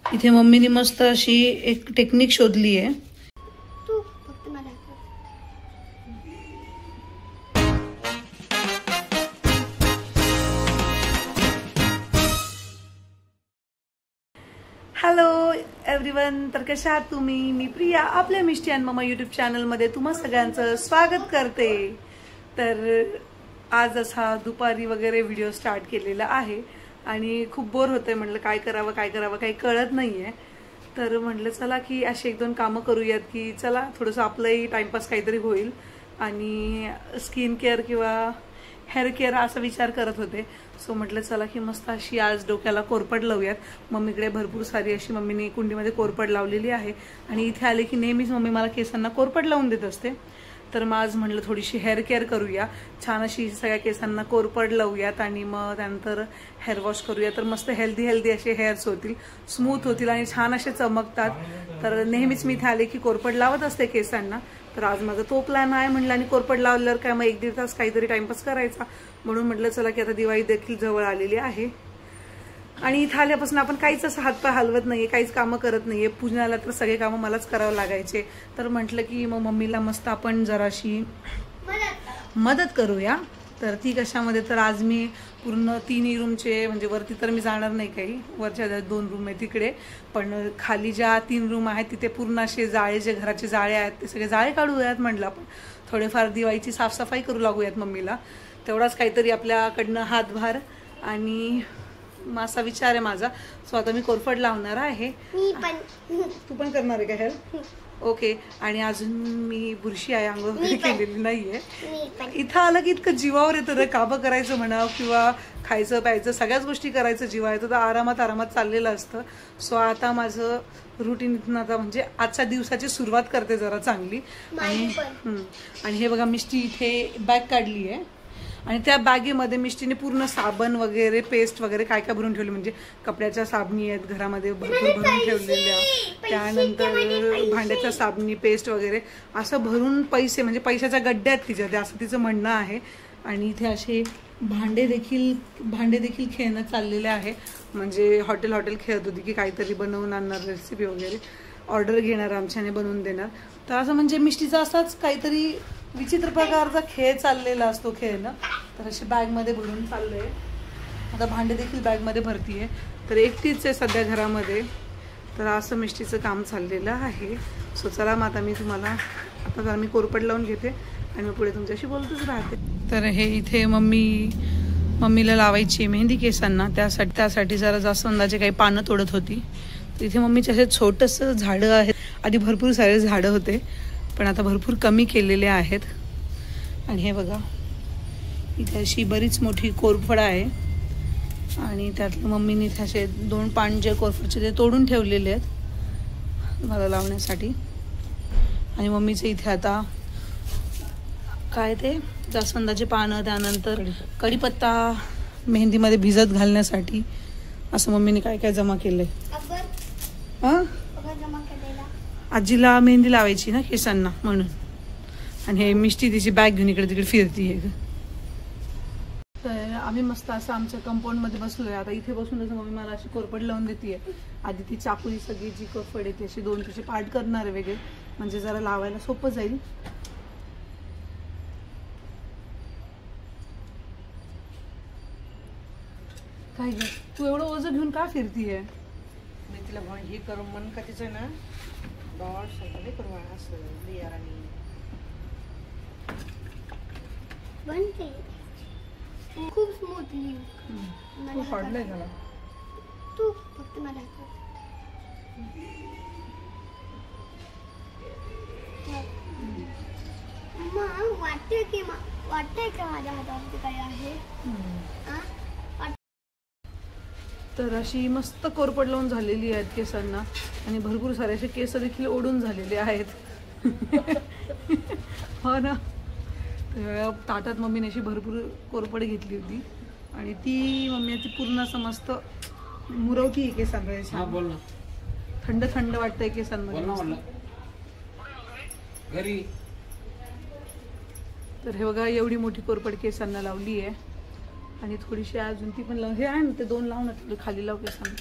इथे मम्मीने मस्त अशी एक टेक्निक शोधली आहे. हॅलो एव्हरीवन, तर कशा आहात तुम्ही? मी प्रिया आपल्या मिष्टी अँड मम्मा यूट्यूब चॅनलमध्ये तुम्हा सगळ्यांचं स्वागत करते. तर आज असा दुपारी वगैरे व्हिडिओ स्टार्ट केलेला आहे आणि खूप बोर होतंय. म्हटलं काय करावं काही कळत नाहीये. तर म्हटलं चला की अशी एक दोन कामं करूयात की चला थोडंसं आपलंही टाइमपास काहीतरी होईल. आणि स्किन केअर किंवा हेअर केअर असा विचार करत होते. सो म्हटलं चला की मस्त अशी आज डोक्याला कोरपड लावूयात. मम्मीकडे भरपूर सारी अशी मम्मीने कुंडीमध्ये कोरपड लावलेली आहे आणि इथे आले की नेहमीच मम्मी मला केसांना कोरपड लावून देत असते. तर मग आज म्हटलं थोडीशी हेअर केअर करूया, छान अशी सगळ्या केसांना कोरपड लावूयात आणि मग त्यानंतर हेअर वॉश करूया. तर मस्त हेल्दी असे हेअर्स होतील, स्मूथ होतील आणि छान असे चमकतात. तर नेहमीच मी इथे आले की कोरपड लावत असते केसांना. तर आज माझा तो प्लॅन आहे. म्हटलं आणि कोरपड लावल्यावर काय मग 1-1.5 तास काहीतरी टाइमपास करायचा. म्हणून म्हटलं चला की आता दिवाळी देखील जवळ आलेली आहे आणि इथं आल्यापासून आपण काहीच असं हातपाय हलवत नाहीये, काहीच कामं करत नाहीये. पूजनाला तर सगळे कामं मलाच करावं लागायचे. तर म्हटलं की मग मम्मीला मस्त आपण जराशी मदत करूया. तर ती कशामध्ये, तर आज मी पूर्ण 3 रूमचे, म्हणजे वरती तर मी जाणार नाही, काही वरच्या 2 रूम आहे तिकडे, पण खाली ज्या 3 रूम आहेत तिथे पूर्ण असे जाळे, जे घराचे जाळे आहेत ते सगळे जाळे काढूयात. म्हटलं आपण थोडेफार दिवाळीची साफसफाई करू लागूयात. मम्मीला तेवढाच काहीतरी आपल्याकडनं हातभार आणि असा विचार आहे माझा. सो आता मी कोरफड लावणार आहे. तू पण करणार आहे का हेअर? ओके. आणि अजून मी बुरशी आहे, आंघोळ वगैरे केलेली नाहीये. इथं आलं की इतकं जीवावर येतं रे, कामं करायचं म्हणा किंवा खायचं प्यायचं सगळ्याच गोष्टी करायचं जीवा येतं. तर आरामात चाललेलं असतं. सो आता माझं रुटीन इथून आता म्हणजे आजच्या दिवसाची सुरुवात करते जरा चांगली. आणि हे बघा मिष्टी इथे बॅग काढली आहे आणि त्या बॅगेमध्ये मिष्टीने पूर्ण साबण वगैरे, पेस्ट वगैरे काय भरून ठेवले. म्हणजे कपड्याच्या साबणी आहेत घरामध्ये भरपूर भरून ठेवलेल्या, त्यानंतर भांड्याच्या साबणी, पेस्ट वगैरे असं भरून पैसे, म्हणजे पैशाच्या गड्ड्या आहेत तिच्यात, असं तिचं म्हणणं आहे. आणि इथे असे भांडे देखील खेळणं चाललेले आहे. म्हणजे हॉटेल खेळत होती की काहीतरी बनवून आणणार, रेसिपी वगैरे ऑर्डर घेणार, आमच्याने बनवून देणार. तर असं म्हणजे मिष्टीचा असाच काहीतरी विचित्र प्रकारचा खेळ चाललेला असतो खेळणं. तर अशी बॅगमध्ये भरून चाललंय. आता भांडे देखील बॅगमध्ये भरतीये. तर एकटीच आहे सध्या घरामध्ये. तर असं मिष्टीचं काम चाललेलं आहे. सो चला मग आता मी तुम्हाला आता जरा मी कोरपड लावून घेते आणि मग पुढे तुमच्याशी बोलतच राहते. तर हे इथे मम्मीला लावायची मेहंदी केसांना, त्यासाठी जरा जास्वंदाचे काही पानं तोडत होती. तर इथे मम्मीचे असे छोटंसं झाडं आहेत. आधी भरपूर सारे झाडं होते पण आता भरपूर कमी केलेले आहेत. आणि हे बघा इथे अशी बरीच मोठी कोरफड आहे आणि त्यातलं मम्मीने इथे असे 2 पान जे कोरफडचे ते तोडून ठेवलेले आहेत मला लावण्यासाठी. आणि मम्मीचे इथे आता काय ते जास्वंदाचे पानं, त्यानंतर कढीपत्ता मेहंदीमध्ये भिजत घालण्यासाठी असं मम्मीने काय जमा केलंय. आजीला मेहंदी लावायची ना केसांना म्हणून. आणि हे मिष्टी तिची बॅग घेऊन इकडे तिकडे फिरतीये. तर आम्ही मस्त असं आमच्या कंपाऊंड मध्ये बसलोय. आता इथे बसूनच मम्मी मला अशी कोरपड लावून देते. आधी ती चाकूची सगळी जी कोरपड आहे अशी 2 तिचे पार्ट करणार आहे वेगळे, म्हणजे जरा लावायला सोपं जाईल. काय ग तू एवढं ओझं घेऊन का फिरतीये? मी तिला हे करून मन का तिचं ना डॉट सगळे करू असं लेअर आणि बनते खूप स्मूथली. तू फाडलंय त्याला. तू फक्त मला वाटतंय का माझ्या हातावरती काय आहे. तर अशी मस्त कोरपड लावून झालेली आहेत केसांना आणि भरपूर सारे असे केस देखील ओढून झालेले आहेत. हो ना. ताटात मम्मीने अशी भरपूर कोरपड घेतली होती आणि ती मम्मी पूर्ण असं मस्त मुरवती केसांना. थंड वाटतंय केसांमध्ये. तर हे बघा एवढी मोठी कोरपड केसांना लावली आहे आणि थोडीशी अजून ती पण हे आहे ना, ते 2 लावून खाली लाव केसांना.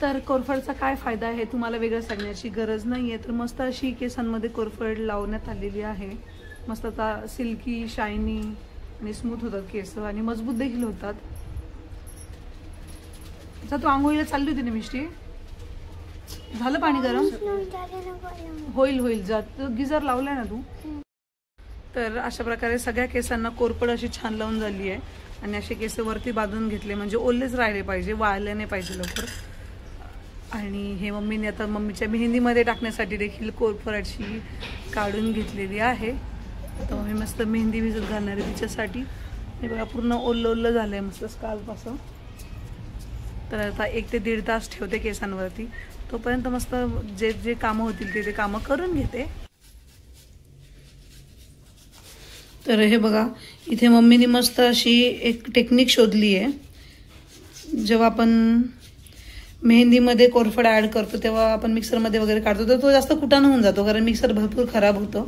तर कोरफडचा काय फायदा आहे तुम्हाला वेगळं सांगण्याची गरज नाही आहे. तर मस्त अशी केसांमध्ये कोरफड लावण्यात आलेली आहे. मस्त आता सिल्की शायनी आणि स्मूथ होतात केस आणि मजबूत देखील होतात. आता तू आंघोळीला चालली होती ना मिष्टी, झालं पाणी गरम? होईल होईल, जात गिझर लावलाय ना तू. तर अशा प्रकारे सगळ्या केसांना कोरफड अशी छान लावून झाली आहे आणि असे केस वरती बांधून घेतले म्हणजे ओलेच राहिले पाहिजे, वाळले नाही पाहिजे लवकर. आणि हे मम्मीने आता मम्मीच्या मेहंदीमध्ये टाकण्यासाठी देखील कोरफड अशी काढून घेतलेली आहे. आता मम्मी मस्त मेहंदी भिजत घालणार आहे तिच्यासाठी. हे बघा पूर्ण ओल्लं ओल्लं झालं आहे मस्त स्काल्पपासून. तर आता 1 ते 1.5 तास ठेवते केसांवरती. तोपर्यंत मस्त जे जे कामं होतील ते कामं करून घेते. तर हे बघा इथे मम्मीने मस्त अशी एक टेक्निक शोधली आहे. जेव्हा आपण मेहंदीमध्ये कोरफड ॲड करतो तेव्हा आपण मिक्सरमध्ये वगैरे काढतो तर तो जास्त कुटाणा होऊन जातो, कारण मिक्सर भरपूर खराब होतं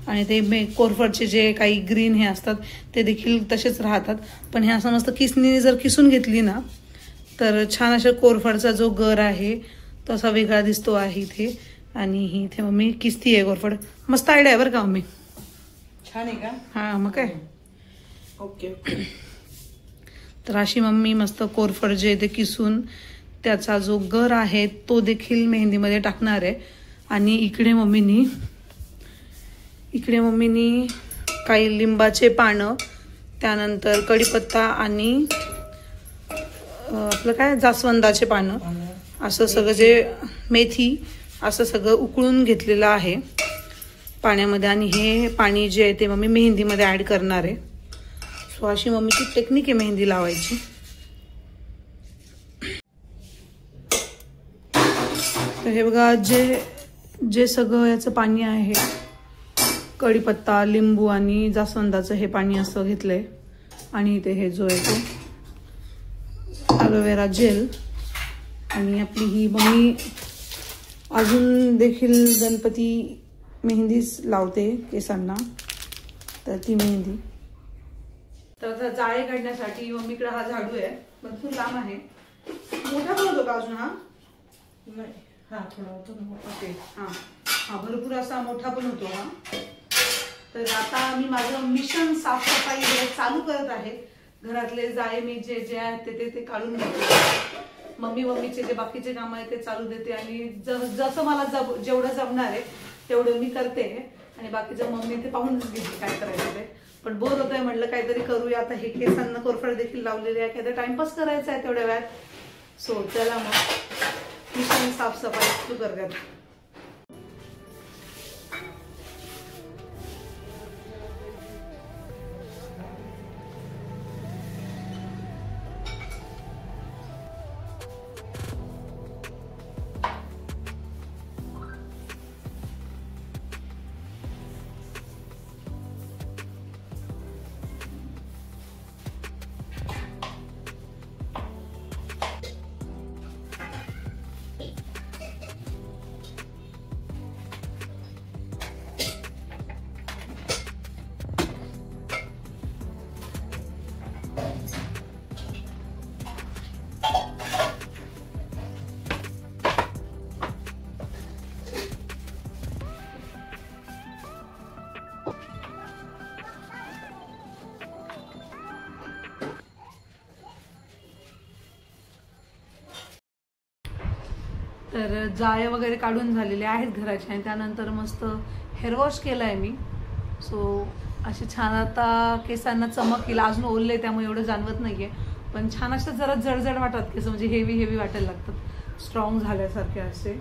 आणि ते कोरफडचे जे काही ग्रीन हे असतात ते देखील तसेच राहतात. पण हे असं मस्त किसणीने जर किसून घेतली ना तर छान अशा कोरफडचा जो गर आहे तो असा वेगळा दिसतो आहे इथे. आणि ही इथे मम्मी किसती आहे कोरफड. मस्त आयडिया आहे बरं का मम्मी. छान आहे का? हां मग काय. Okay okay. तर अशी मम्मी मस्त कोरफड जे ते किसून त्याचा जो गर आहे तो देखील मेहंदीमध्ये टाकणार आहे. आणि इकडे मम्मीनी काही लिंबाचे पानं, त्यानंतर कढीपत्ता आणि आपलं काय जास्वंदाचे पानं असं सगळं जे मेथी असं सगळं उकळून घेतलेलं आहे पाण्यामध्ये. आणि हे पाणी जे आहे ते मम्मी मेहंदीमध्ये ॲड करणार आहे. सो अशी मम्मीची टेक्निक आहे मेहंदी लावायची. तर हे बघा जे सगळं याचं पाणी आहे, कढीपत्ता, लिंबू आणि जास्वंदाचं हे पाणी असं घेतलंय. आणि इथे हे जो आहे तो ॲलोवेरा जेल. आणि आपली ही मम्मी अजून देखील गणपती मेहंदीच लावते केसांना, तर ती मेहंदी. तर आता जाळे काढण्यासाठी मम्मीकडे हा झाडू आहे, भरपूर लांब आहे. मोठा पण होतो का अजून हा? नाही, हा थोडा होतो ना. ओके. हा भरपूर असा मोठा पण होतो हा. तर आता मी माझं मिशन साफसफाई चालू करत आहे. घरातले जाळे मी जे आहेत ते काढून घेते. मम्मीचे जे बाकीचे काम आहे ते चालू देते आणि जसं मला जेवढं जमणार आहे तेवढं मी करते. आणि बाकीचं मम्मी ते पाहूनच घेते काय करायचं ते. पण बोर होतंय, म्हणलं काहीतरी करूया. आता हे केसांना कोरफड देखील लावलेले आहे, काहीतरी टाइमपास करायचा आहे तेवढ्या वेळात. सो चला मग मिशन साफसफाई सुरू करते. तर जाळे वगैरे काढून झालेले आहेत घराचे आणि त्यानंतर मस्त हेअर वॉश केलाय मी. सो असे छान आता केसांना चमक येईल. अजून ओलले त्यामुळे एवढं जाणवत नाहीये, पण छान असं जरा जडजड वाटतात केस, म्हणजे हेवी वाटायला लागतात, स्ट्रॉंग झाल्यासारखे असे.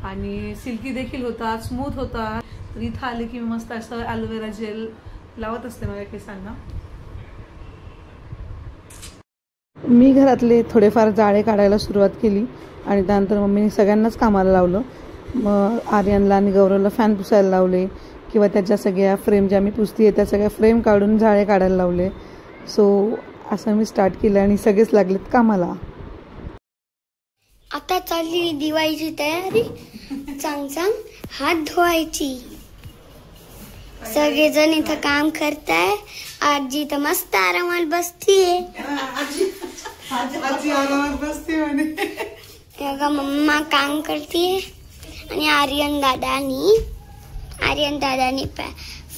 आणि सिल्की देखील होतात, स्मूथ होतात. तर इथं आले की मी मस्त असं ॲलोवेरा जेल लावत असते माझ्या केसांना. मी घरातले थोडेफार जाळे काढायला सुरुवात केली आणि त्यानंतर मम्मीने सगळ्यांनाच कामाला लावलं. मग आर्यनला आणि गौरवला फॅन पुसायला लावले किंवा त्याच्या सगळ्या फ्रेम ज्या मी पुसते त्या सगळ्या फ्रेम काढून जाळे काढायला लावले. सो असं मी स्टार्ट केलं आणि सगळेच लागलेत कामाला. आता चालली दिवाळीची तयारी. चांग हात धुवायची. सगळेजण इथं काम करताय. आजी तर मस्त आरामात बसतीये. आजी आरामात बसते म्हणे. का मम्मा काम करते आणि आर्यन दादानी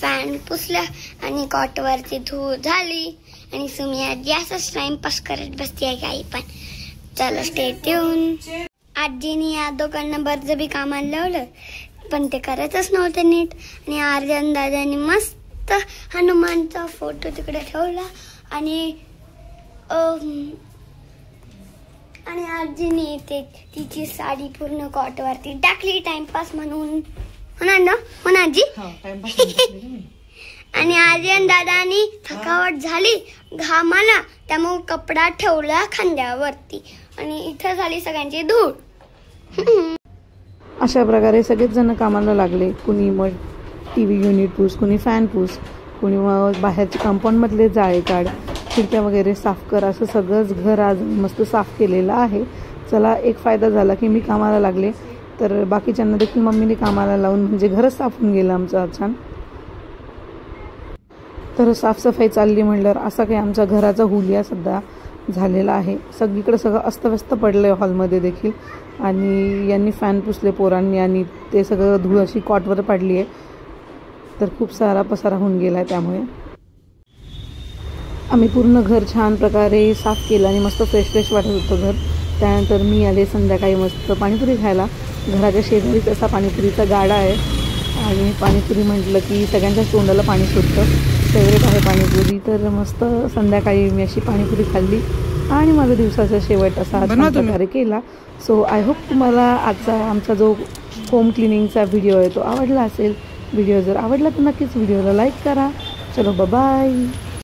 फॅन पुसला आणि कॉटवरती धूळ झाली आणि सुमी आजी असंच टाइमपास करत बसते काही पण. चला स्टे ट्यून. आजीने या दोघांना बळजबरी कामाला लावलं पण ते करतच नव्हतं नीट. आणि आर्यन दादानी मस्त हनुमानचा फोटो तिकडे ठेवला आणि आजीने तिची साडी पूर्ण कॉटवरती टाकली टाइमपास म्हणून. होणार ना हो ना आजी. आणि आर्यन दादानी थकावट झाली घामाला त्यामुळे कपडा ठेवला खांद्यावरती आणि इथं झाली सगळ्यांची धूळ. अशा प्रकारे सगळेच जण कामाला लागले. कुणी मग टीव्ही युनिट पूस, कुणी फॅन पूस, कुणी मग बाहेरचे कंपाऊंड मधले जाळे काढ, खिडक्या वगैरे साफ कर, असं सगळंच घर आज मस्त साफ केलेलं आहे. चला एक फायदा झाला की मी कामाला लागले तर बाकीच्यांना देखील मम्मीने कामाला लावून म्हणजे घरच साफ होऊन गेलं आमचं छान. तर साफसफाई चालली म्हणल्यावर असा काही आमच्या घराचा हुलिया सध्या झालेला आहे. सगळीकडे सगळं अस्तव्यस्त पडलं आहे हॉलमध्ये देखील. आणि यांनी फॅन पुसले पोरांनी आणि ते सगळं धूळ अशी कॉटवर पडली आहे. तर खूप सारा पसारा होऊन गेला आहे. त्यामुळे आम्ही पूर्ण घर छान प्रकारे साफ केलं आणि मस्त फ्रेश वाटत होतं घर. त्यानंतर मी आले संध्याकाळी मस्त पाणीपुरी खायला. घराच्या शेजारीच असा पाणीपुरीचा गाडा आहे आणि पाणीपुरी म्हटलं की सगळ्यांच्या तोंडाला पाणी सुटतं. फेवरेट आहे पाणीपुरी. तर मस्त संध्याकाळी मी अशी पाणीपुरी खाल्ली आणि माझा दिवसाचा शेवट असा छान प्रकारे केला. सो आय होप तुम्हाला आजचा आमचा जो होम क्लिनिंगचा व्हिडिओ आहे तो आवडला असेल. व्हिडिओ जर आवडला तर नक्कीच व्हिडिओला लाईक करा. चलो बाय.